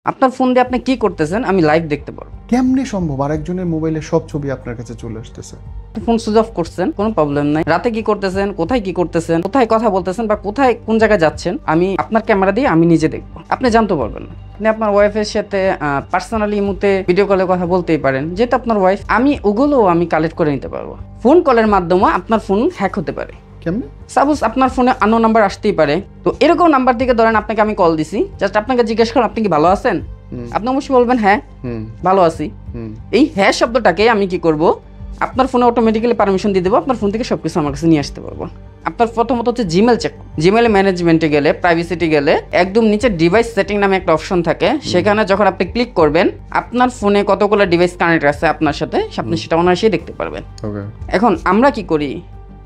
আপনার ফোন দিয়ে আপনি কি করতেছেন আমি লাইভ দেখতে পারবো। কেমনে সম্ভব আরেকজনের মোবাইলে সব ছবি আপনার কাছে চলে আসতেছে? ফোন সুইচ অফ করছেন, কোনো প্রবলেম নাই। রাতে কি করতেছেন, কোথায় কি করতেছেন, কোথায় কথা বলতেছেন বা কোথায় কোন জায়গায় যাচ্ছেন, আমি আপনার ক্যামেরা দিয়ে আমি নিজে দেখবো। আপনি জানতে পারবেন না। আপনি আপনার ওয়াইফের সাথে পার্সোনালি ইমুতে ভিডিও কলে কথা বলতেই পারেন, যেহেতু আপনার ওয়াইফ। আমি ওগুলোও আমি কালেক্ট করে নিতে পারবো। ফোন কলের মাধ্যমে আপনার ফোন হ্যাক হতে পারে। কেমনে? সাপোজ আপনার ফোনে আননোন নাম্বার আসতেই পারে, তো এরকম নাম্বার থেকে ধরেন আপনাকে আমি কল দিছি, জাস্ট আপনাকে জিজ্ঞেস করেন আপনি কি ভালো আছেন, আপনি অবশ্যই বলবেন হ্যাঁ ভালো আছি। এই হ্যাঁ শব্দটাকে আমি কি করব, আপনার ফোনে অটোমেটিক্যালি পারমিশন দিয়ে দেবো, আপনার ফোন থেকে সবকিছু আমার কাছে নিয়ে আসতে পারবো। আপনার প্রথমত হচ্ছে জিমেল চেক। জিমেল ম্যানেজমেন্টে গেলে, প্রাইভেসিতে গেলে একদম নিচে ডিভাইস সেটিং নামে একটা অপশন থাকে, সেখানে যখন আপনি ক্লিক করবেন আপনার ফোনে কতগুলো ডিভাইস কানেক্ট আছে আপনার সাথে, আপনি সেটা অনায়াসেই দেখতে পারবেন। এখন আমরা কি করি,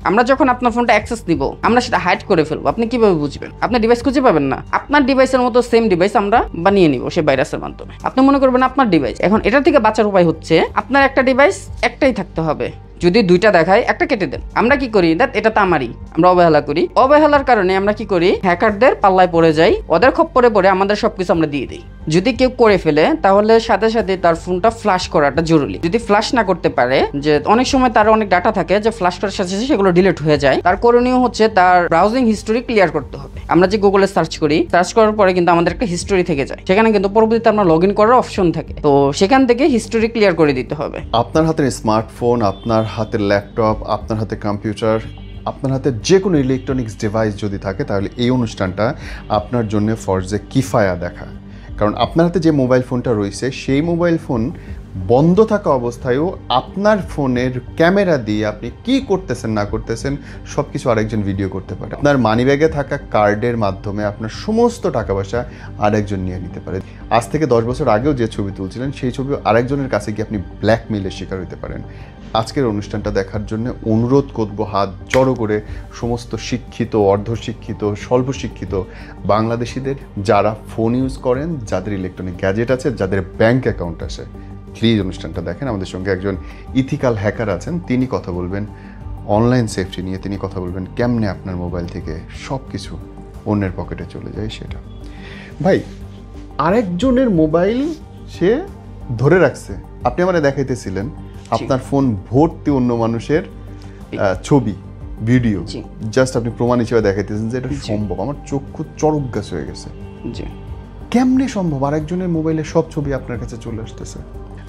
আমরা যখন আপনার ফোনটা অ্যাক্সেস দিব আমরা সেটা হাইড করে ফেলবো। আপনি কিভাবে বুঝবেন? আপনি ডিভাইস খুঁজে পাবেন না। আপনার ডিভাইসের মতো সেম ডিভাইস আমরা বানিয়ে নিব সেই ভাইরাসের মাধ্যমে। আপনি মনে করবেন আপনার ডিভাইস। এখন এটা থেকে বাঁচার উপায় হচ্ছে আপনার একটা ডিভাইস একটাই থাকতে হবে। যদি দুইটা দেখায় একটা কেটে দেন। আমরা কি করি, দ্যাট এটা তো আমারই, আমরা অবহেলা করি। অবহেলার কারণে আমরা কি করি, হ্যাকারদের পাল্লায় পড়ে যাই, ওদের খপ্পরে পড়ে আমাদের সবকিছু আমরা দিয়ে দিই। যদি কেউ করে ফেলে তাহলে সাথে সাথে তার ফোনটা ফ্ল্যাশ করাটা জরুরি। যদি ফ্ল্যাশ না করতে পারে, যে অনেক সময় তার অনেক ডাটা থাকে যে ফ্ল্যাশ করার সাথে সাথে সেগুলো ডিলিট হয়ে যায়, তার করণীয় হচ্ছে তার ব্রাউজিং হিস্টোরি ক্লিয়ার করতে হবে। আমরা যে গুগলে সার্চ করি, সার্চ করার পরে কিন্তু আমাদের একটা হিস্টোরি থেকে যায়, সেখানে কিন্তু পরবর্তীতে আমরা লগ ইন করার অপশন থাকে, তো সেখান থেকে হিস্টোরি ক্লিয়ার করে দিতে হবে। আপনার হাতের স্মার্টফোন, আপনার হাতের ল্যাপটপ, আপনার হাতে কম্পিউটার, আপনার হাতে যে কোনো ইলেকট্রনিক্স ডিভাইস যদি থাকে, তাহলে এই অনুষ্ঠানটা আপনার জন্য ফরজে কিফায়া দেখা। কারণ আপনার হাতে যে মোবাইল ফোনটা রয়েছে সেই মোবাইল ফোন বন্ধ থাকা অবস্থায়ও আপনার ফোনের ক্যামেরা দিয়ে আপনি কি করতেছেন না করতেছেন সব কিছু আরেকজন ভিডিও করতে পারে। আপনার মানিব্যাগে থাকা কার্ডের মাধ্যমে আপনার সমস্ত টাকা পয়সা আরেকজন নিয়ে নিতে পারে। আজ থেকে 10 বছর আগেও যে ছবি তুলছিলেন সেই ছবি আরেকজনের কাছে গিয়ে আপনি ব্ল্যাকমেইলের শিকার হতে পারেন। আজকের অনুষ্ঠানটা দেখার জন্য অনুরোধ করব হাত জড়ো করে সমস্ত শিক্ষিত, অর্ধশিক্ষিত, স্বল্প শিক্ষিত বাংলাদেশিদের, যারা ফোন ইউজ করেন, যাদের ইলেকট্রনিক গ্যাজেট আছে, যাদের ব্যাংক অ্যাকাউন্ট আছে, প্লিজ অনুষ্ঠানটা দেখেন। আমাদের সঙ্গে একজন ইথিক্যাল হ্যাকার আছেন, তিনি কথা বলবেন অনলাইন সেফটি নিয়ে, তিনি কথা বলবেন কেমনে আপনার মোবাইল থেকে সব কিছু অন্যের পকেটে চলে যায় সেটা। ভাই, আরেকজনের মোবাইল সে ধরে রাখছে, আপনি আমাকে দেখাইতেছিলেন আপনার ফোন ভর্তি অন্য মানুষের ছবি, ভিডিও, জাস্ট আপনি প্রমাণ হিসেবে দেখাইতেছেন যে এটা সম্ভব। আমার চক্ষু চড়ক গাছ হয়ে গেছে। কেমনে সম্ভব আরেকজনের মোবাইলে সব ছবি আপনার কাছে চলে আসতেছে?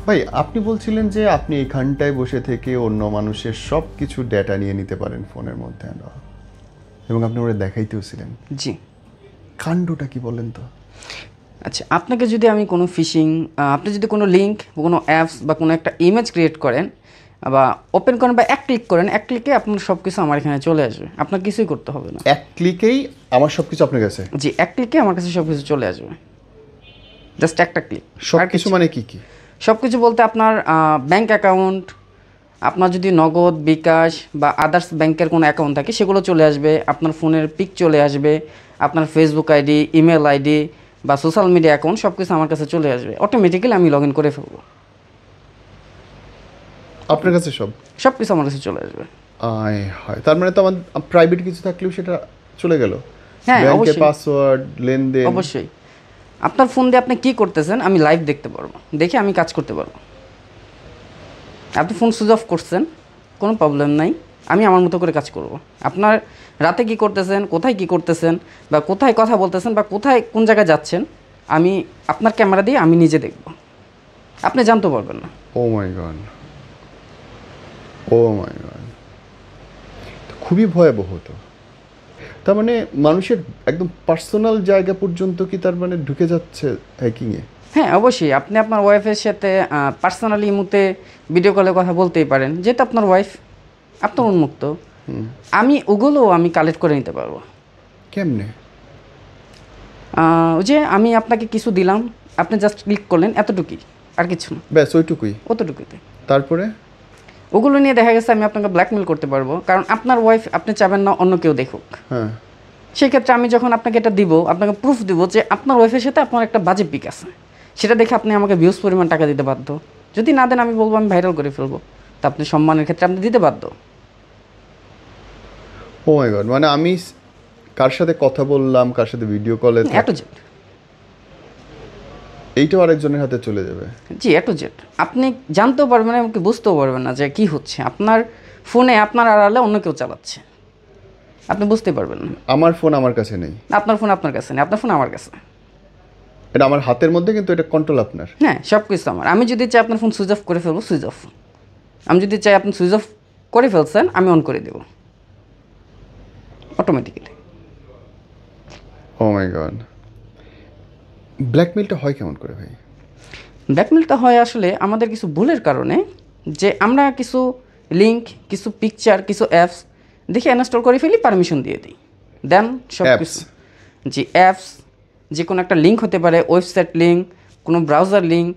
ভাই, আপনি বলছিলেন যে আপনি এখানটায় বসে থেকে অন্য মানুষের সব কিছু ডেটা নিয়ে নিতে পারেন ফোনের মধ্যে, এবং আপনি ওরা দেখাইতেওছিলেন। জি, কাণ্ডটা কি বলেন তো? আচ্ছা, আপনাকে যদি আমি কোনো ফিশিং, আপনি যদি কোনো লিঙ্ক, কোনো অ্যাপস বা কোনো একটা ইমেজ ক্রিয়েট করেন বা ওপেন করেন বা এক ক্লিক করেন, এক ক্লিকে আপনার সব কিছু আমার এখানে চলে আসবে। আপনার কিছুই করতে হবে না, এক ক্লিকেই আমার সব কিছু আপনার কাছে। জি, এক ক্লিকে আমার কাছে সব কিছু চলে আসবে, জাস্ট একটা ক্লিক। সব কিছু মানে কি কি? সব কিছু বলতে আপনার ব্যাংক অ্যাকাউন্ট, আপনার যদি নগদ, বিকাশ বা আদার্স ব্যাংকের কোনো অ্যাকাউন্ট থাকে সেগুলো চলে আসবে, আপনার ফোনের পিক চলে আসবে, আপনার ফেসবুক আইডি, ইমেল আইডি বা সোশ্যাল মিডিয়া অ্যাকাউন্ট সব কিছু আমার কাছে চলে আসবে। অটোমেটিক্যালি আমি লগ ইন করে ফেলবো, আপনার কাছে সব কিছু আমার কাছে চলে আসবে। হয়, তার মানে তো আমার প্রাইভেট কিছু থাকলেও সেটা চলে গেল। হ্যাঁ, ব্যাংকের পাসওয়ার্ড, লেনদেন, অবশ্যই। আপনার ফোন দিয়ে আপনি কি করতেছেন আমি লাইভ দেখতে পারবো, দেখে আমি কাজ করতে পারবো। আপনি ফোন সুইচ অফ করছেন, কোনো প্রবলেম নাই, আমি আমার মতো করে কাজ করব। আপনার রাতে কি করতেছেন, কোথায় কি করতেছেন বা কোথায় কথা বলতেছেন বা কোথায় কোন জায়গায় যাচ্ছেন, আমি আপনার ক্যামেরা দিয়ে আমি নিজে দেখব, আপনি জানতে পারবেন না। ও মাই গড, ও মাই গড, খুবই ভয়াবহ তো। তার মানে মানুষের একদম পার্সোনাল জায়গা পর্যন্ত কি তার মানে ঢুকে যাচ্ছে হ্যাকিংয়ে? হ্যাঁ, অবশ্যই। আপনি আপনার ওয়াইফের সাথে পার্সোনালি ইমুতে ভিডিও কলে কথা বলতেই পারেন, যেহেতু আপনার ওয়াইফ, আপনার উন্মুক্ত। আমি ওগুলোও আমি কালেক্ট করে নিতে পারবো। কেমনে? ওই যে আমি আপনাকে কিছু দিলাম, আপনি জাস্ট ক্লিক করলেন, এতটুকুই, আর কিছু না, ব্যাস ওইটুকুই, অতটুকুতে। তারপরে ওগুলো নিয়ে দেখা গেছে আমি আপনাকে ব্ল্যাকমেল করতে পারবো, কারণ আপনার ওয়াইফ আপনি চাবেন না অন্য কেউ দেখুক। হ্যাঁ, সেক্ষেত্রে আমি যখন আপনাকে এটা দিব, আপনাকে প্রুফ দিব যে আপনার ওয়াইফের সাথে আপনার একটা বাজে পিক আছে, সেটা দেখে আপনি আমাকে ভিউজ পরিমাণ টাকা দিতে বাধ্য। যদি না দেন আমি বলবো আমি ভাইরাল করে ফেলবো, তা আপনি সম্মানের ক্ষেত্রে আপনি দিতে বাধ্য। ও মাই গড, মানে আমি কার সাথে কথা বললাম, কার সাথে ভিডিও কলে, এইটাও আরেকজনের হাতে চলে যাবে। জি, এ টু জেড আপনি জানতেও পারবেন না, এমনকি বুঝতেও পারবেন না যে কি হচ্ছে। আপনার ফোনে আপনার আড়ালে অন্য কেউ চালাচ্ছে, আপনি বুঝতে পারবেন না। আমার ফোন আমার কাছে নেই, আপনার ফোন আপনার কাছে নেই, আপনার ফোন আমার কাছে। এটা আমার হাতের মধ্যে, কিন্তু এটা কন্ট্রোল আপনার। হ্যাঁ, সব কিছু আমার। আমি যদি চাই আপনার ফোন সুইচ অফ করে ফেলবো, সুইচ অফ। আমি যদি চাই আপনি সুইচ অফ করে ফেলছেন, আমি অন করে দেবো অটোমেটিক্যালি। ও মাই গড, ব্ল্যাকমেলটা হয় কেমন করে ভাই? ব্ল্যাকমেলটা হয় আসলে আমাদের কিছু ভুলের কারণে, যে আমরা কিছু লিঙ্ক, কিছু পিকচার, কিছু অ্যাপস দেখে ইনস্টল করে ফেলি, পারমিশন দিয়ে দিই, দেন সব কিছু। জি, অ্যাপস, যে কোনো একটা লিঙ্ক হতে পারে, ওয়েবসাইট লিঙ্ক, কোনো ব্রাউজার লিঙ্ক,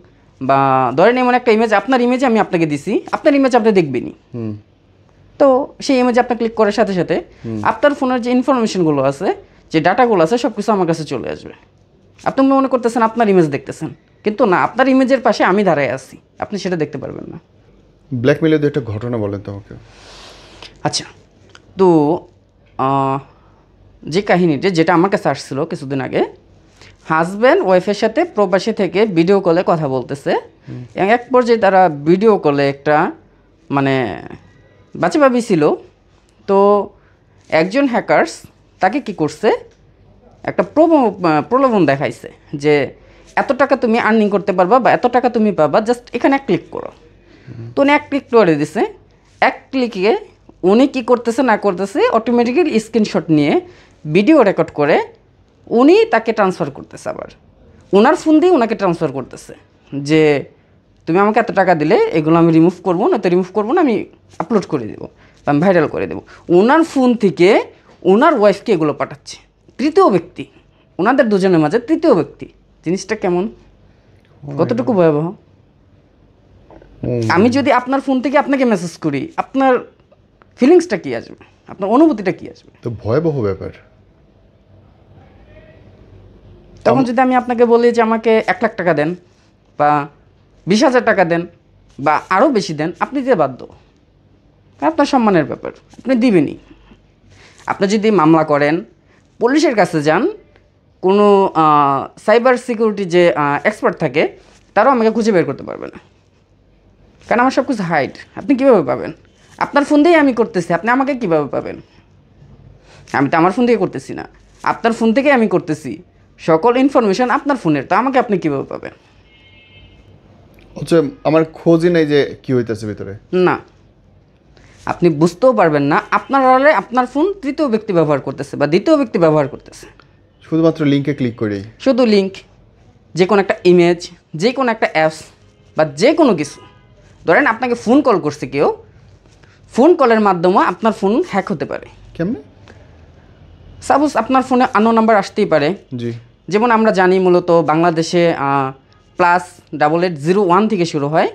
বা ধরেন এমন একটা ইমেজ, আপনার ইমেজে আমি আপনাকে দিছি, আপনার ইমেজ আপনি দেখবেনই। তো সেই ইমেজে আপনি ক্লিক করার সাথে সাথে আপনার ফোনের যে ইনফরমেশনগুলো আছে, যে ডাটাগুলো আছে, সব কিছু আমার কাছে চলে আসবে। আপনি মনে করতেছেন আপনার ইমেজ দেখতেছেন, কিন্তু না, আপনার ইমেজের পাশে আমি দাঁড়ায় আছি, আপনি সেটা দেখতে পারবেন না। ব্ল্যাকমেলের একটা ঘটনা বলেন তো আমাকে। আচ্ছা, তো যে কাহিনীটা, যেটা আমার কাছে আসছিল কিছুদিন আগে, হাজব্যান্ড ওয়াইফের সাথে প্রবাসী থেকে ভিডিও কলে কথা বলতেছে, এবং এক পর্যায়ে তারা ভিডিও কলে একটা মানে বাচ্চা বাবি ছিল। তো একজন হ্যাকার্স তাকে কি করছে, একটা প্রলোভন দেখাইছে যে এত টাকা তুমি আর্নিং করতে পারবা, বা এত টাকা তুমি পাবা, জাস্ট এখানে এক ক্লিক করো। তো উনি এক ক্লিক করে দিছে। এক ক্লিকে উনি কী করতেছে না করতেছে, অটোমেটিক্যালি স্ক্রিনশট নিয়ে ভিডিও রেকর্ড করে উনি তাকে ট্রান্সফার করতেছে, আবার ওনার ফোন দিয়ে ওনাকে ট্রান্সফার করতেছে যে তুমি আমাকে এত টাকা দিলে এগুলো আমি রিমুভ করবো না, তো রিমুভ করবো না, আমি আপলোড করে দেবো, আমি ভাইরাল করে দেবো। ওনার ফোন থেকে ওনার ওয়াইফকে এগুলো পাঠাচ্ছে, তৃতীয় ব্যক্তি, ওনাদের দুজনের মাঝে তৃতীয় ব্যক্তি। জিনিসটা কেমন, কতটুকু ভয়াবহ? আমি যদি আপনার ফোন থেকে আপনাকে মেসেজ করি, আপনার ফিলিংসটা কি আসবে, আপনার অনুভূতিটা কি আসবে? তো ভয়াবহ ব্যাপার। তখন যদি আমি আপনাকে বলি যে আমাকে 1 লাখ টাকা দেন, বা 20,000 টাকা দেন, বা আরও বেশি দেন, আপনি দিতে বাধ্য, আপনার সম্মানের ব্যাপার, আপনি দিবেনই। আপনি যদি মামলা করেন, পুলিশের কাছে যান, কোনো সাইবার সিকিউরিটি যে এক্সপার্ট থাকে, তারাও আমাকে খুঁজে বের করতে পারবে না, কারণ আমার সব কিছু হাইড। আপনি কীভাবে পাবেন? আপনার ফোন দিয়েই আমি করতেছি, আপনি আমাকে কীভাবে পাবেন? আমি তো আমার ফোন দিয়ে করতেছি না, আপনার ফোন থেকেই আমি করতেছি, সকল ইনফরমেশন আপনার ফোনের, তো আমাকে আপনি কীভাবে পাবেন? আচ্ছা, আমার খোঁজই নেই যে কি হইতেছে ভিতরে। না, আপনি বুঝতেও পারবেন না, আপনার আড়ালে আপনার ফোন তৃতীয় ব্যক্তি ব্যবহার করতেছে বা দ্বিতীয় ব্যক্তি ব্যবহার করতেছে। শুধুমাত্র লিঙ্কে ক্লিক করেই, শুধু লিঙ্ক, যে কোনো একটা ইমেজ, যে কোনো একটা অ্যাপস, বা যে কোনো কিছু। ধরেন আপনাকে ফোন কল করছে কেউ, ফোন কলের মাধ্যমে আপনার ফোন হ্যাক হতে পারে। কেমনে? সাপোজ আপনার ফোনে আননোন নাম্বার আসতেই পারে। জি, যেমন আমরা জানি মূলত বাংলাদেশে +8801 থেকে শুরু হয়,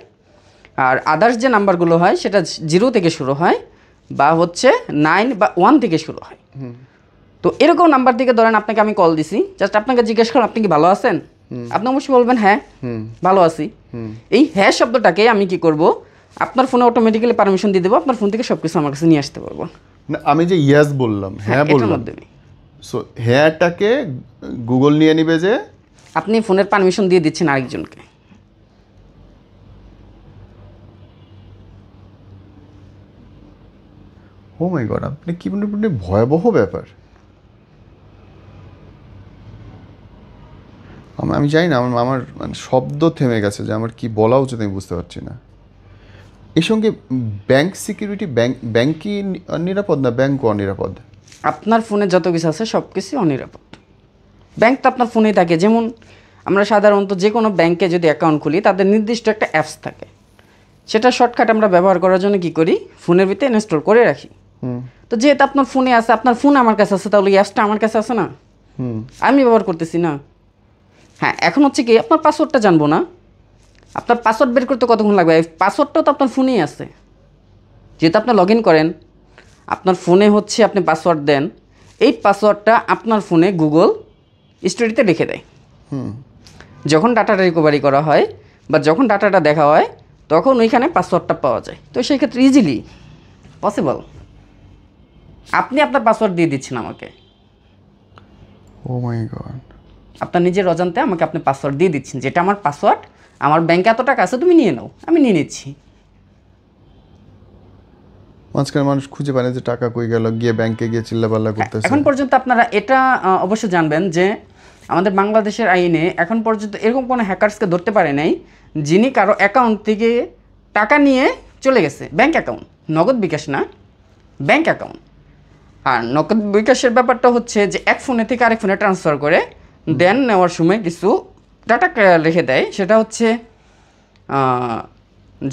আর আদার্স যে নাম্বারগুলো হয় সেটা 0 থেকে শুরু হয়, বা হচ্ছে 9 বা 1 থেকে শুরু হয়। তো এরকম নাম্বার থেকে ধরেন আপনাকে আমি কল দিছি, জাস্ট আপনাকে জিজ্ঞেস করলাম আপনি কি ভালো আছেন, আপনি অবশ্যই বলবেন হ্যাঁ ভালো আছি। এই হ্যাঁ শব্দটাকে আমি কি করব, আপনার ফোনে অটোমেটিক্যালি পারমিশন দিয়ে দেবো, আপনার ফোন থেকে সব কিছু আমার কাছে নিয়ে আসতে পারবো। না, আমি যে ইয়াস বললাম, হ্যাঁ এটার বললাম, মাধ্যমে সো হ্যাঁটাকে গুগল নিয়ে নিবে যে আপনি ফোনের পারমিশন দিয়ে দিচ্ছেন আরেকজনকে। ও মাই গড, আপনি কি বলবেন, ভয়াবহ ব্যাপার। আমি জানি না, আমার মানে শব্দ থেমে গেছে যে আমার কি বলা উচিত আমি বুঝতে পারছি না। এর সঙ্গে ব্যাংক সিকিউরিটি, ব্যাংক কি নিরাপদ না ব্যাংকও অনিরাপদ? আপনার ফোনে যত কিছু আছে সব কিছুই অনিরাপদ। ব্যাংক তো আপনার ফোনেই থাকে। যেমন আমরা সাধারণত যে কোনো ব্যাংকে যদি অ্যাকাউন্ট খুলি, তাদের নির্দিষ্ট একটা অ্যাপস থাকে, সেটা শর্টকাট আমরা ব্যবহার করার জন্য কি করি, ফোনের ভিতরে ইনস্টল করে রাখি। তো যেহেতু আপনার ফোনে আছে, আপনার ফোন আমার কাছে আছে, তাহলে অ্যাপসটা আমার কাছে আছে না, আমি ব্যবহার করতেছি না। হ্যাঁ, এখন হচ্ছে কি, আপনার পাসওয়ার্ডটা জানবো না, আপনার পাসওয়ার্ড বের করতে কতক্ষণ লাগবে? পাসওয়ার্ডটাও তো আপনার ফোনেই আছে। যেহেতু আপনি লগ ইন করেন, আপনার ফোনে হচ্ছে আপনি পাসওয়ার্ড দেন, এই পাসওয়ার্ডটা আপনার ফোনে গুগল স্টোরিতে রেখে দেয়। যখন ডাটাটা রিকভারি করা হয় বা যখন ডাটাটা দেখা হয়, তখন ওইখানে পাসওয়ার্ডটা পাওয়া যায়। তো সেই ক্ষেত্রে ইজিলি পসিবল আপনি আপনার পাসওয়ার্ড দিয়ে দিচ্ছেন আমাকে। ও মাই গড, আপনার নিজের অজান্তে আমাকে আপনি পাসওয়ার্ড দিয়ে দিচ্ছেন, যেটা আমার পাসওয়ার্ড, আমার ব্যাংকে এত টাকা আছে, তুমি নিয়ে নাও, আমি নিয়ে নিচ্ছি। মাঝখানে মানুষ খুঁজে পায় না যে টাকা কই গেল, গিয়ে ব্যাংকে গিয়ে চিল্লাপাল্লা করতেছে। এখন পর্যন্ত আপনারা এটা অবশ্যই জানবেন যে আমাদের বাংলাদেশের আইনে এখন পর্যন্ত এরকম কোনো হ্যাকার্সকে ধরতে পারে নাই যিনি কারো অ্যাকাউন্ট থেকে টাকা নিয়ে চলে গেছে, ব্যাংক অ্যাকাউন্ট, নগদ বিকাশ না, ব্যাংক অ্যাকাউন্ট। আর নগদ বিকাশের ব্যাপারটা হচ্ছে যে এক ফোনে থেকে আরেক ফোনে ট্রান্সফার করে দেন নেওয়ার সময় কিছু ডাটা রেখে দেয়, সেটা হচ্ছে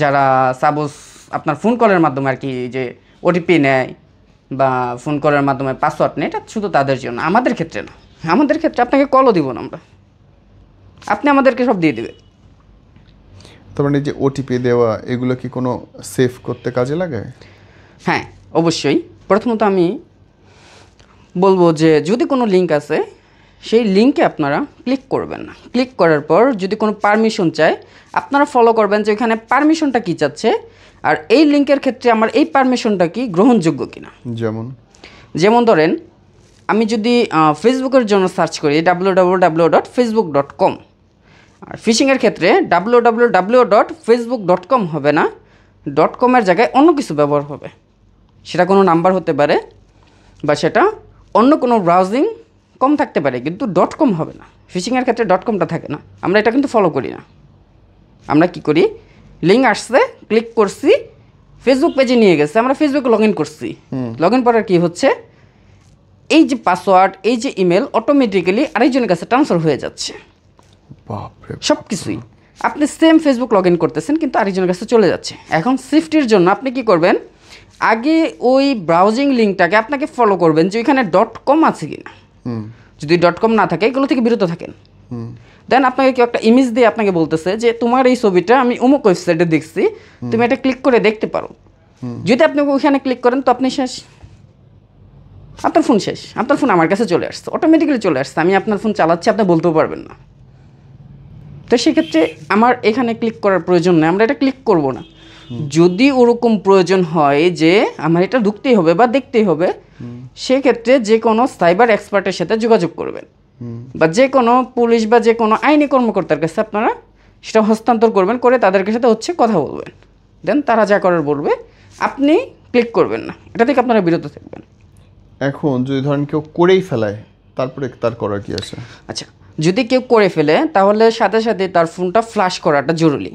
যারা সাপোজ আপনার ফোন কলের মাধ্যমে আর কি যে ওটিপি নেয় বা ফোন কলের মাধ্যমে পাসওয়ার্ড নেয়, এটা শুধু তাদের জন্য, আমাদের ক্ষেত্রে না। আমাদের ক্ষেত্রে আপনাকে কলও দিব না আমরা, আপনি আমাদেরকে সব দিয়ে দেবে। তার মানে যে ওটিপি দেওয়া এগুলো কি কোনো সেভ করতে কাজে লাগে? হ্যাঁ অবশ্যই। প্রথমত আমি বলবো যে যদি কোনো লিঙ্ক আছে সেই লিঙ্কে আপনারা ক্লিক করবেন না। ক্লিক করার পর যদি কোনো পারমিশন চায় আপনারা ফলো করবেন যে ওইখানে পারমিশনটা কী চাচ্ছে, আর এই লিঙ্কের ক্ষেত্রে আমার এই পারমিশনটা কি গ্রহণযোগ্য কিনা। যেমন ধরেন আমি যদি ফেসবুকের জন্য সার্চ করি www.facebook.com, আর ফিশিংয়ের ক্ষেত্রে www.facebook.com হবে না, .com-এর জায়গায় অন্য কিছু ব্যবহার হবে। সেটা কোনো নাম্বার হতে পারে বা সেটা অন্য কোনো ব্রাউজিং কম থাকতে পারে, কিন্তু .com হবে না। ফিশিংয়ের ক্ষেত্রে .com-টা থাকে না। আমরা এটা কিন্তু ফলো করি না। আমরা কি করি, লিঙ্ক আসছে, ক্লিক করছি, ফেসবুক পেজে নিয়ে গেছে, আমরা ফেসবুকে লগ ইন করছি। লগ ইন করার কী হচ্ছে, এই যে পাসওয়ার্ড, এই যে ইমেল অটোমেটিক্যালি আরেকজনের কাছে ট্রান্সফার হয়ে যাচ্ছে। সব কিছুই আপনি সেম ফেসবুক লগ ইন করতেছেন কিন্তু আরেকজনের কাছে চলে যাচ্ছে। এখন সেফটির জন্য আপনি কি করবেন, আগে ওই ব্রাউজিং লিঙ্কটাকে আপনাকে ফলো করবেন যে ওইখানে .com আছে কি না। যদি .com না থাকে এগুলো থেকে বিরত থাকেন। দেন আপনাকে কেউ একটা ইমেজ দিয়ে আপনাকে বলতেছে যে তোমার এই ছবিটা আমি অমুক ওয়েবসাইটে দেখছি, তুমি এটা ক্লিক করে দেখতে পারো। যদি আপনি ওইখানে ক্লিক করেন তো আপনি শেষ, আপনার ফোন শেষ, আপনার ফোন আমার কাছে চলে আসছে, অটোমেটিক্যালি চলে আসছে। আমি আপনার ফোন চালাচ্ছি, আপনি বলতেও পারবেন না। তো সেক্ষেত্রে আমার এখানে ক্লিক করার প্রয়োজন নেই, আমরা এটা ক্লিক করব না। যদি ওরকম প্রয়োজন হয় যে আমার এটা ঢুকতেই হবে বা দেখতেই হবে, সেক্ষেত্রে যে কোনো সাইবার এক্সপার্টের সাথে যোগাযোগ করবেন বা যে কোনো পুলিশ বা যে কোনো আইনি কর্মকর্তার কাছে আপনারা সেটা হস্তান্তর করবেন, করে তাদের সাথে হচ্ছে কথা বলবেন। দেন তারা যা করার বলবে, আপনি ক্লিক করবেন না, এটা থেকে আপনারা বিরত থাকবেন। এখন যদি ধরেন কেউ করেই ফেলায়, তারপরে তার করার কি আছে? আচ্ছা, যদি কেউ করে ফেলে তাহলে সাথে সাথে তার ফোনটা ফ্ল্যাশ করাটা জরুরি।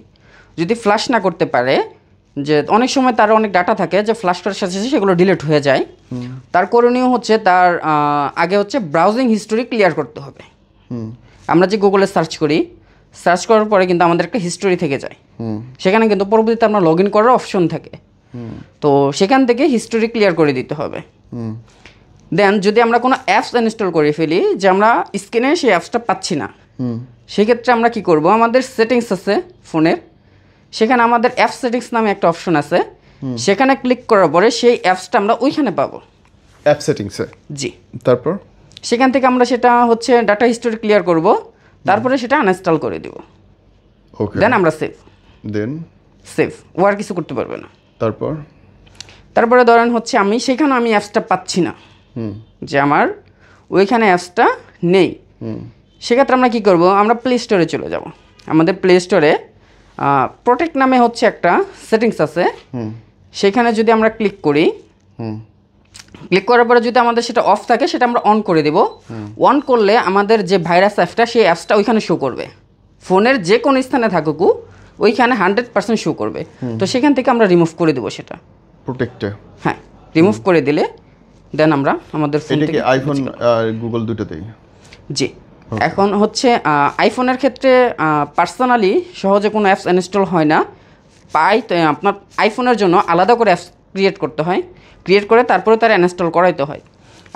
যদি ফ্ল্যাশ না করতে পারে, যে অনেক সময় তার অনেক ডাটা থাকে যে ফ্ল্যাশ করার সাথে সাথে সেগুলো ডিলিট হয়ে যায়, তার করণীয় হচ্ছে তার আগে হচ্ছে ব্রাউজিং হিস্টোরি ক্লিয়ার করতে হবে। আমরা যে গুগলে সার্চ করি, সার্চ করার পরে কিন্তু আমাদের একটা হিস্টোরি থেকে যায়, সেখানে কিন্তু পরবর্তীতে আমরা লগ ইন করার অপশন থাকে। তো সেখান থেকে হিস্টোরি ক্লিয়ার করে দিতে হবে। দেন যদি আমরা কোনো অ্যাপস ইনস্টল করে ফেলি যে আমরা স্ক্রিনে সেই অ্যাপসটা পাচ্ছি না, সেক্ষেত্রে আমরা কি করব, আমাদের সেটিংস আছে ফোনের, সেখানে আমাদের অ্যাপ সেটিংস নামে একটা অপশন আছে, সেখানে ক্লিক করার পরে সেই অ্যাপসটা আমরা ওইখানে পাবো, অ্যাপ সেটিংসে। জি, তারপর সেখান থেকে আমরা সেটা হচ্ছে ডাটা হিস্টোরি ক্লিয়ার করব, তারপরে সেটা আনইনস্টল করে দিব। ওকে, দেন আমরা সেভ ও আর কিছু করতে পারবে না। তারপরে ধরেন হচ্ছে আমি সেখানে আমি অ্যাপসটা পাচ্ছি না, যে আমার ওইখানে অ্যাপসটা নেই, সেক্ষেত্রে আমরা কি করব, আমরা প্লে স্টোরে চলে যাব। আমাদের প্লে স্টোরে প্রোটেক্ট নামে হচ্ছে একটা সেটিংস আছে, সেখানে যদি আমরা ক্লিক করি, ক্লিক করার পরে যদি আমাদের সেটা অফ থাকে সেটা আমরা অন করে দেব। অন করলে আমাদের যে ভাইরাস অ্যাপসটা, সেই অ্যাপসটা ওইখানে শো করবে, ফোনের যে কোনো স্থানে থাকুক ওইখানে 100% শো করবে। তো সেখান থেকে আমরা রিমুভ করে দেবো সেটা প্রোটেক্টে। হ্যাঁ, রিমুভ করে দিলে দেন আমরা আমাদের ফোন থেকে আইফোন আর গুগল দুটোতেই। জি, এখন হচ্ছে আইফোনের ক্ষেত্রে পার্সোনালি সহজে কোনো অ্যাপস ইনস্টল হয় না, আপনার আইফোনের জন্য আলাদা করে অ্যাপস ক্রিয়েট করতে হয়, ক্রিয়েট করে তারপরে তার ইনস্টল করাইতে হয়।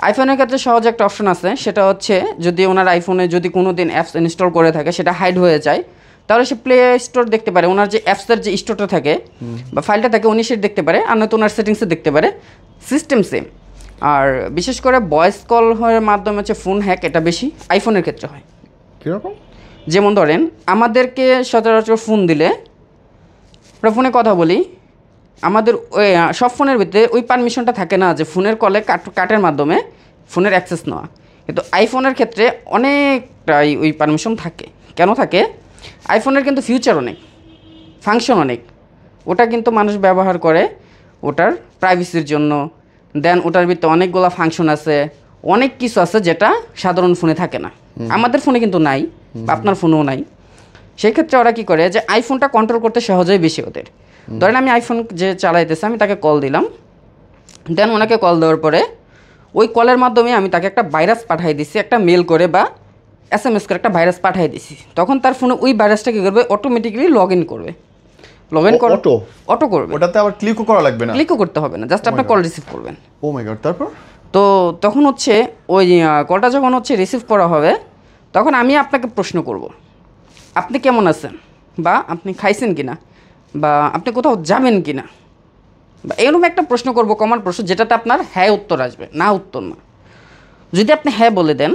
আইফোনের ক্ষেত্রে সহজে একটা অপশন আছে, সেটা হচ্ছে যদি ওনার আইফোনে যদি কোনো দিন অ্যাপস ইনস্টল করে থাকে সেটা হাইড হয়ে যায়, তাহলে সে প্লে স্টোর দেখতে পারে, ওনার যে অ্যাপসের যে স্টোরটা থাকে বা ফাইলটা থাকে উনি সেটা দেখতে পারে, আর নয়তো ওনার সেটিংসে দেখতে পারে। System same. আর বিশেষ করে ভয়েস কল হওয়ার মাধ্যমে হচ্ছে ফোন হ্যাক, এটা বেশি আইফোনের ক্ষেত্রে হয়। কীরকম? যেমন ধরেন আমাদেরকে সচরাচর ফোন দিলে আমরা ফোনে কথা বলি, আমাদের ওই সব ফোনের ভিতরে ওই পারমিশনটা থাকে না যে ফোনের কলে কাটের মাধ্যমে ফোনের অ্যাক্সেস নেওয়া। কিন্তু আইফোনের ক্ষেত্রে অনেকটাই ওই পারমিশন থাকে। কেন থাকে? আইফোনের কিন্তু ফিউচার অনেক, ফাংশন অনেক, ওটা কিন্তু মানুষ ব্যবহার করে ওটার প্রাইভেসির জন্য। দেন ওটার ভিতরে অনেকগুলো ফাংশন আছে, অনেক কিছু আছে যেটা সাধারণ ফোনে থাকে না। আমাদের ফোনে কিন্তু নাই, বা আপনার ফোনেও নাই। সেই ক্ষেত্রে ওরা কী করে যে আইফোনটা কন্ট্রোল করতে সহজেই বেশি ওদের। ধরেন আমি আইফোন যে চালাইতেছে, আমি তাকে কল দিলাম, দেন ওনাকে কল দেওয়ার পরে ওই কলের মাধ্যমে আমি তাকে একটা ভাইরাস পাঠিয়ে দিছি, একটা মেল করে বা SMS করে একটা ভাইরাস পাঠিয়ে দিছি। তখন তার ফোনে ওই ভাইরাসটা কী করবে, অটোমেটিক্যালি লগ ইন করবে। লগ ইন করে অটো করবে, ওটাতে আবার ক্লিকও করা লাগবে না, ক্লিকও করতে হবে না, জাস্ট আপনি কল রিসিভ করবেন। ও মাই গড। তারপর তো তখন হচ্ছে ওই কলটা যখন হচ্ছে রিসিভ করা হবে, তখন আমি আপনাকে প্রশ্ন করব, আপনি কেমন আছেন, বা আপনি খাইছেন কিনা, বা আপনি কোথাও যাবেন কিনা, বা এরকম একটা প্রশ্ন করব, কমন প্রশ্ন, যেটাতে আপনার হ্যাঁ উত্তর আসবে, না উত্তর না। যদি আপনি হ্যাঁ বলে দেন,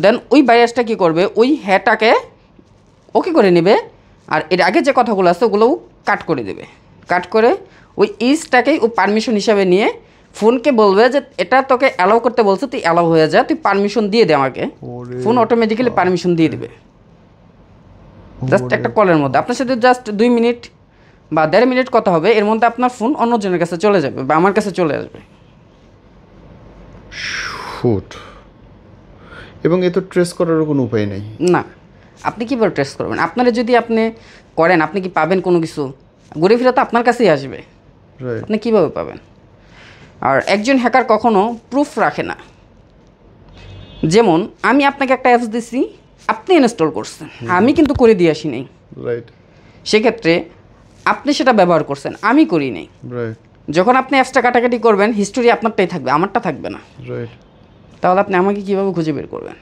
দেন ওই ভাইরাসটা কী করবে, ওই হ্যাঁটাকে ওকে করে নেবে, আর এর আগে যে কথাগুলো আছে ওগুলোও কাট করে দেবে। কাট করে ওই ইজটাকেই ও পারমিশন হিসাবে নিয়ে ফোনকে বলবে যে এটা তোকে অ্যালাউ করতে বলছে, তুই অ্যালাউ হয়ে যা, তুই পারমিশন দিয়ে দে আমাকে। ফোন অটোমেটিক্যালি পারমিশন দিয়ে দিবে জাস্ট একটা কলের মধ্যে। আপনার সাথে জাস্ট 2 মিনিট বা 1.5 মিনিট কথা হবে, এর মধ্যে আপনার ফোন অন্যজনের কাছে চলে যাবে বা আমার কাছে চলে আসবে। ফুট। এবং এ তো ট্রেস করারও কোনো উপায় নেই। না, আপনি কীভাবে ট্রেস করবেন? আপনারা যদি আপনি করেন, আপনি কি পাবেন কোনো কিছু? ঘুরে ফিরে তো আপনার কাছেই আসবে, আপনি কীভাবে পাবেন? আর একজন হ্যাকার কখনো প্রুফ রাখে না। যেমন আমি আপনাকে একটা অ্যাপস দিছি, আপনি ইনস্টল করছেন, আমি কিন্তু করে দিয়ে আসি নাই। রাইট। সেক্ষেত্রে আপনি সেটা ব্যবহার করছেন, আমি করি নাই। রাইট। যখন আপনি অ্যাপসটা কাটাকাটি করবেন, হিস্টোরি আপনারটাই থাকবে, আমারটা থাকবে না। রাইট। তাহলে আপনি আমাকে কীভাবে খুঁজে বের করবেন?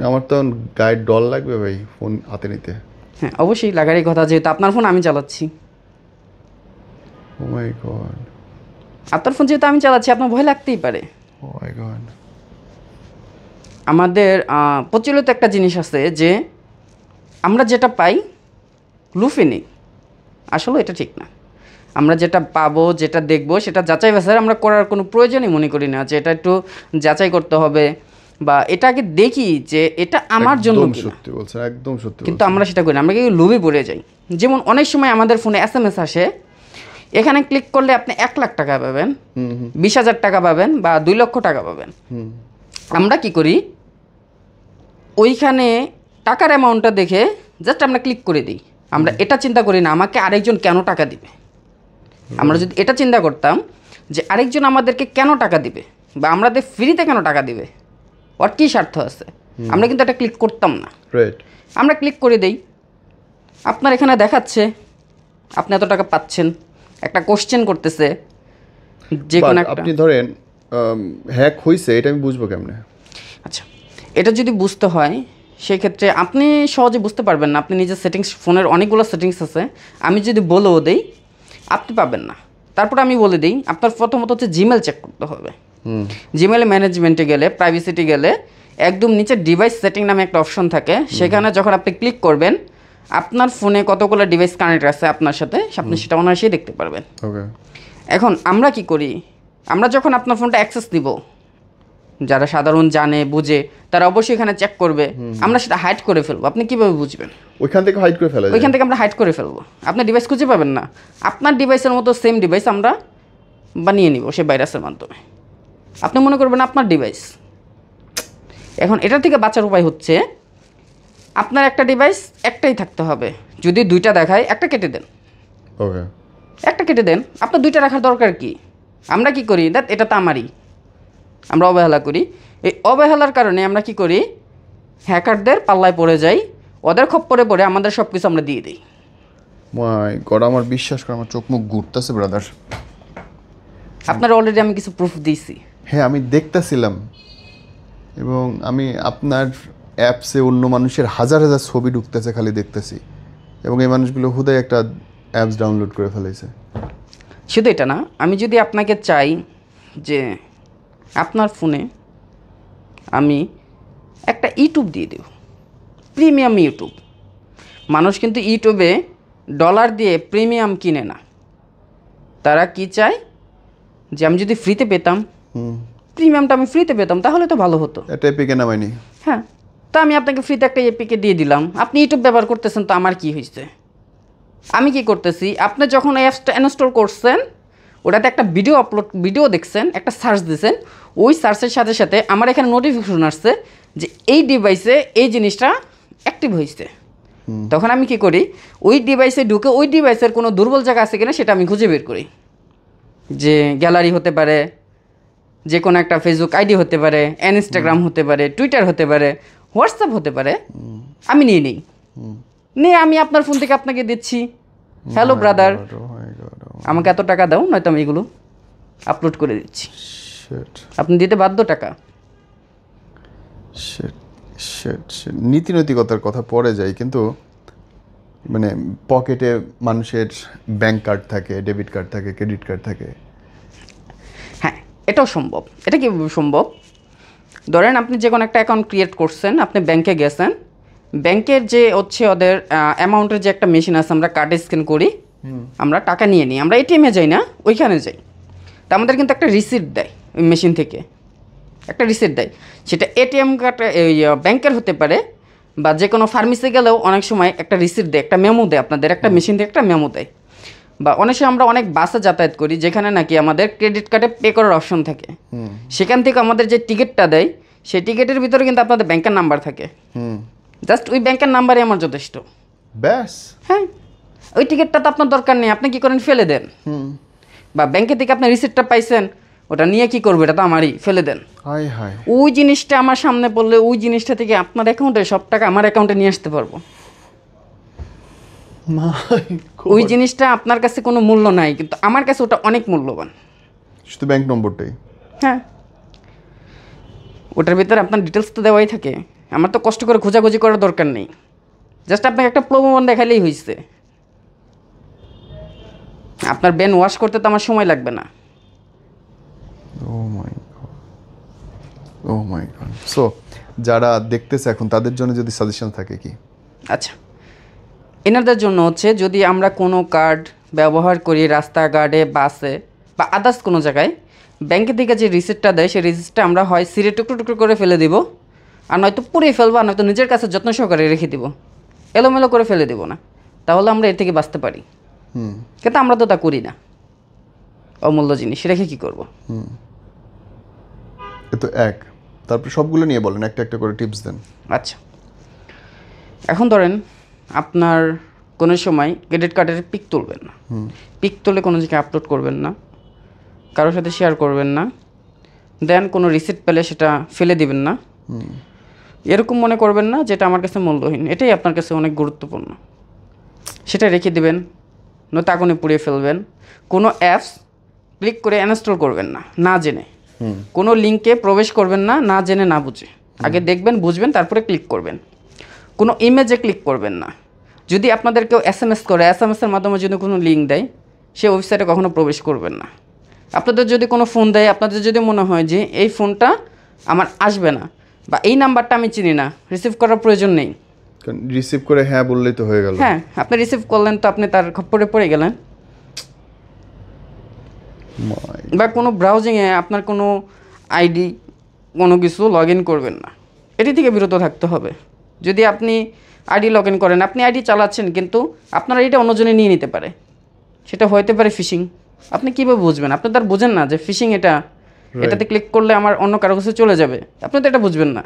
আমার তো গাইড ডল লাগবে ভাই ফোন হাতে নিতে। হ্যাঁ, অবশ্যই লাগারই কথা, যেহেতু আপনার ফোন আমি চালাচ্ছি। ও মাই গড। আপনার ফোন যেহেতু আমি চালাচ্ছি, আপনার ভয় লাগতেই পারে। ও মাই গড। আমাদের প্রচলিত একটা জিনিস আছে যে আমরা যেটা পাই লুফে নিই, আসলে এটা ঠিক না। আমরা যেটা পাবো, যেটা দেখবো, সেটা যাচাই বাছাই আমরা করার কোনো প্রয়োজনই মনে করি না, যে এটা একটু যাচাই করতে হবে বা এটা আগে দেখি যে এটা আমার জন্য কিনা। সত্যি বলছেন, একদম সত্যি। কিন্তু আমরা সেটা করি না, আমরা কি লোভে পড়ে যাই। যেমন অনেক সময় আমাদের ফোনে SMS আসে, এখানে ক্লিক করলে আপনি 1 লাখ টাকা পাবেন, 20,000 টাকা পাবেন, বা 2 লক্ষ টাকা পাবেন। আমরা কি করি, ওইখানে টাকার অ্যামাউন্টটা দেখে জাস্ট আমরা ক্লিক করে দিই। আমরা এটা চিন্তা করি না আমাকে আরেকজন কেন টাকা দিবে। আমরা যদি এটা চিন্তা করতাম যে আরেকজন আমাদেরকে কেন টাকা দিবে, বা আমাদের ফ্রিতে কেন টাকা দিবে, ওর কী স্বার্থ আছে, আমরা কিন্তু এটা ক্লিক করতাম না। আমরা ক্লিক করে দেই, আপনার এখানে দেখাচ্ছে আপনি এত টাকা পাচ্ছেন, একটা কোশ্চেন করতেছে যে কোনো একটা। আপনি ধরেন হ্যাক হইছে, এটা আমি বুঝবো কেমনে? আচ্ছা, এটা যদি বুঝতে হয় সেই ক্ষেত্রে আপনি সহজে বুঝতে পারবেন না। আপনি নিজের সেটিংস, ফোনের অনেকগুলো সেটিংস আছে, আমি যদি বলেও দেই আপনি পাবেন না। তারপর আমি বলে দিই, আপনার প্রথমত হচ্ছে জিমেল চেক করতে হবে। জিমেল ম্যানেজমেন্টে গেলে, প্রাইভেসিতে গেলে একদম নিচে ডিভাইস সেটিং নামে একটা অপশন থাকে, সেখানে যখন আপনি ক্লিক করবেন আপনার ফোনে কতগুলো ডিভাইস কানেক্ট আছে আপনার সাথে, আপনি সেটা অনায়াসেই দেখতে পারবেন। এখন আমরা কি করি, আমরা যখন আপনার ফোনটা অ্যাক্সেস দিব, যারা সাধারণ জানে বুঝে তারা অবশ্যই এখানে চেক করবে, আমরা সেটা হাইড করে ফেলবো। আপনি কীভাবে বুঝবেন? ওইখান থেকে হাইড করে ফেলা যায়। ওইখান থেকে আমরা হাইড করে ফেলবো, আপনার ডিভাইস খুঁজে পাবেন না। আপনার ডিভাইসের মতো সেম ডিভাইস আমরা বানিয়ে নিব সেই ভাইরাসের মাধ্যমে, আপনি মনে করবেন আপনার ডিভাইস। এখন এটা থেকে বাঁচার উপায় হচ্ছে, আপনার একটা ডিভাইস একটাই থাকতে হবে। যদি 2টা দেখায়, একটা কেটে দেন। একটা কেটে দেন, আপনার 2টা রাখার দরকার কি? আমরা কি করি, দেখ এটা তো আমারই, আমরা অবহেলা করি। এই অবহেলার কারণে আমরা কি করি, হ্যাকারদের পাল্লায় পড়ে যাই, ওদের খপ্পরে পড়ে আমাদের সব কিছু আমরা দিয়ে দিই। মাই গড, আমার বিশ্বাস করে আমার চোখ মুখ ঘুরতেছে ব্রাদার। আপনার অলরেডি আমি কিছু প্রুফ দিয়েছি। হ্যাঁ, আমি দেখতেছিলাম, এবং আমি আপনার অ্যাপসে অন্য মানুষের হাজার হাজার ছবি ঢুকতেছে, খালি দেখতেছি, এবং এই মানুষগুলো হুদাই একটা অ্যাপস ডাউনলোড করে ফেলেছে। শুধু এটা না, আমি যদি আপনাকে চাই যে আপনার ফোনে আমি একটা ইউটিউব দিয়ে দেব, প্রিমিয়াম ইউটিউব। মানুষ কিন্তু ইউটিউবে ডলার দিয়ে প্রিমিয়াম কিনে না, তারা কি চায় যে আমি যদি ফ্রিতে পেতাম প্রিমিয়ামটা আমি ফ্রিতে পেতাম, তাহলে তো ভালো হতো। এটা এপিকে নামাইনি। হ্যাঁ, তো আমি আপনাকে ফ্রিতে একটা এপিকে দিয়ে দিলাম, আপনি ইউটিউব ব্যবহার করতেছেন, তো আমার কি হয়েছে? আমি কি করতেছি, আপনি যখন এই অ্যাপসটা ইনস্টল করছেন, ওটাতে একটা ভিডিও দেখছেন, একটা সার্চ দিয়েছেন, ওই সার্চের সাথে সাথে আমার এখানে নোটিফিকেশন আসছে যে এই ডিভাইসে এই জিনিসটা অ্যাক্টিভ হয়েছে। তখন আমি কি করি, ওই ডিভাইসে ঢুকে ওই ডিভাইসের কোনো দুর্বল জায়গা আছে কিনা সেটা আমি খুঁজে বের করি। যে গ্যালারি হতে পারে, যে কোনো একটা ফেসবুক আইডি হতে পারে, ইনস্টাগ্রাম হতে পারে, টুইটার হতে পারে, হোয়াটসঅ্যাপ হতে পারে, আমি নিয়ে নিই, নিয়ে আমি আপনার ফোন থেকে আপনাকে দিচ্ছি, হ্যালো ব্রাদার, আমাকে এত টাকা দাও, নয়তো আমি এগুলো আপলোড করে দিচ্ছি। আপনি দিতে বাধ্য টাকা। নীতি নৈতিকতার কথা পড়ে যায়, কিন্তু মানে পকেটে মানুষের ব্যাংক কার্ড থাকে, ডেবিট কার্ড থাকে, ক্রেডিট কার্ড থাকে। হ্যাঁ, এটাও সম্ভব। এটা কীভাবে সম্ভব? ধরেন আপনি যে কোনো একটা অ্যাকাউন্ট ক্রিয়েট করছেন, আপনি ব্যাংকে গেছেন, ব্যাংকের যে হচ্ছে ওদের অ্যামাউন্টের যে একটা মেশিন আছে, আমরা কার্ডে স্ক্যান করি, আমরা টাকা নিয়ে নিই, আমরা এটিএমে যাই না, ওইখানে যাই। তা আমাদের কিন্তু একটা রিসিপ্ট দেয় ওই মেশিন থেকে, একটা রিসিপ্ট দেয়। সেটা এটিএম কার্ড ব্যাংকের হতে পারে, বা যে কোনো ফার্মেসি গেলেও অনেক সময় একটা রিসিপ্ট দেয়, একটা মেমো দেয়, আপনাদের একটা মেশিন থেকে একটা মেমো দেয়। বা অনেক সময় আমরা অনেক বাসে যাতায়াত করি, যেখানে নাকি আমাদের ক্রেডিট কার্ডে পে করার অপশন থাকে, সেখান থেকে আমাদের যে টিকিটটা দেয়, সেই টিকিটের ভিতরে কিন্তু আপনাদের ব্যাংকের নাম্বার থাকে। জাস্ট ওই ব্যাংকের নাম্বারই আমার যথেষ্ট, ব্যাস। হ্যাঁ, ওই টিকিটটা তো আপনার দরকার নেই, আপনি কি করেন, ফেলে দেন। বা ব্যাংকে থেকে আপনি রিসিপ্টটা পাইছেন, ওটা নিয়ে কি করবে, এটা তো আমারই, ফেলে দেন। ওই জিনিসটা আমার সামনে পড়লে ওই জিনিসটা থেকে আপনার অ্যাকাউন্টে সব টাকা আমার অ্যাকাউন্টে নিয়ে আসতে পারবো। ওই জিনিসটা আপনার কাছে কোনো মূল্য নাই, কিন্তু আমার কাছে ওটা অনেক মূল্যবান। শুধু ব্যাংক নম্বরটাই? হ্যাঁ, ওটার ভিতরে আপনার ডিটেলস তো দেওয়াই থাকে, আমার তো কষ্ট করে খোঁজাখুঁজি করার দরকার নেই, জাস্ট আপনাকে একটা প্রলোভন দেখালেই হয়েছে। আপনার ব্রেন ওয়াশ করতে তো আমার সময় লাগবে না। ও মাই গড। সো যারা দেখতেছে এখন, তাদের জন্য যদি সাজেশন থাকে কি? আচ্ছা, এনাদের জন্য হচ্ছে, যদি আমরা কোনো কার্ড ব্যবহার করি রাস্তাঘাটে, বাসে বা আদার্স কোনো জায়গায়, ব্যাংকে থেকে যে রিসিপ্টটা দেয়, সেই রিসিপ্টটা আমরা হয় সিরে টুকরো টুকরো করে ফেলে দিব, আর নয়তো পুড়িয়ে ফেলবো, আর নয়তো নিজের কাছে যত্ন সহকারে রেখে দিব, এলোমেলো করে ফেলে দেবো না, তাহলে আমরা এর থেকে বাঁচতে পারি। কিন্তু আমরা তো তা করি না, অমূল্য জিনিস রেখে কী করবো? এ তো এক। তারপর সবগুলো নিয়ে বলেন, একটা একটা করে টিপস দেন। আচ্ছা, এখন ধরেন আপনার কোনো সময় ক্রেডিট কার্ডের পিক তুলবেন না, পিক তুলে কোনো জায়গায় আপলোড করবেন না, কারোর সাথে শেয়ার করবেন না, দেন কোনো রিসিপ্ট পেলে সেটা ফেলে দিবেন না, এরকম মনে করবেন না যেটা আমার কাছে মূল্যহীন, এটাই আপনার কাছে অনেক গুরুত্বপূর্ণ, সেটা রেখে দিবেন, নয়তো আগুনে পুড়িয়ে ফেলবেন। কোনো অ্যাপস ক্লিক করে ইনস্টল করবেন না না জেনে, কোনো লিঙ্কে প্রবেশ করবেন না না জেনে না বুঝে, আগে দেখবেন, বুঝবেন, তারপরে ক্লিক করবেন। কোনো ইমেজে ক্লিক করবেন না। যদি আপনাদের কেউ SMS করে, SMS-এর মাধ্যমে যদি কোনো লিঙ্ক দেয়, সে ওয়েবসাইটে কখনো প্রবেশ করবেন না। আপনাদের যদি কোনো ফোন দেয়, আপনাদের যদি মনে হয় যে এই ফোনটা আমার আসবে না, বা এই নাম্বারটা আমি চিনি না, রিসিভ করার প্রয়োজন নেই। রিসিভ করে হ্যাঁ বললেই তো হয়ে গেল। হ্যাঁ, আপনি রিসিভ করলেন, তো আপনি তার খপ্পরে পড়ে গেলেন। বা কোনো ব্রাউজিংয়ে আপনার কোনো আইডি, কোনো কিছু লগ ইন করবেন না, এটি থেকে বিরত থাকতে হবে। যদি আপনি আইডি লগ ইন করেন, আপনি আইডি চালাচ্ছেন, কিন্তু আপনার আইডিটা অন্যজনে নিয়ে নিতে পারে, সেটা হতে পারে ফিশিং। আপনি কীভাবে বুঝবেন? আপনি তার বুঝেন না যে ফিশিং, এটাতে ক্লিক করলে আমার অন্য কারো কাছে চলে যাবে, আপনি তো এটা বুঝবেন না।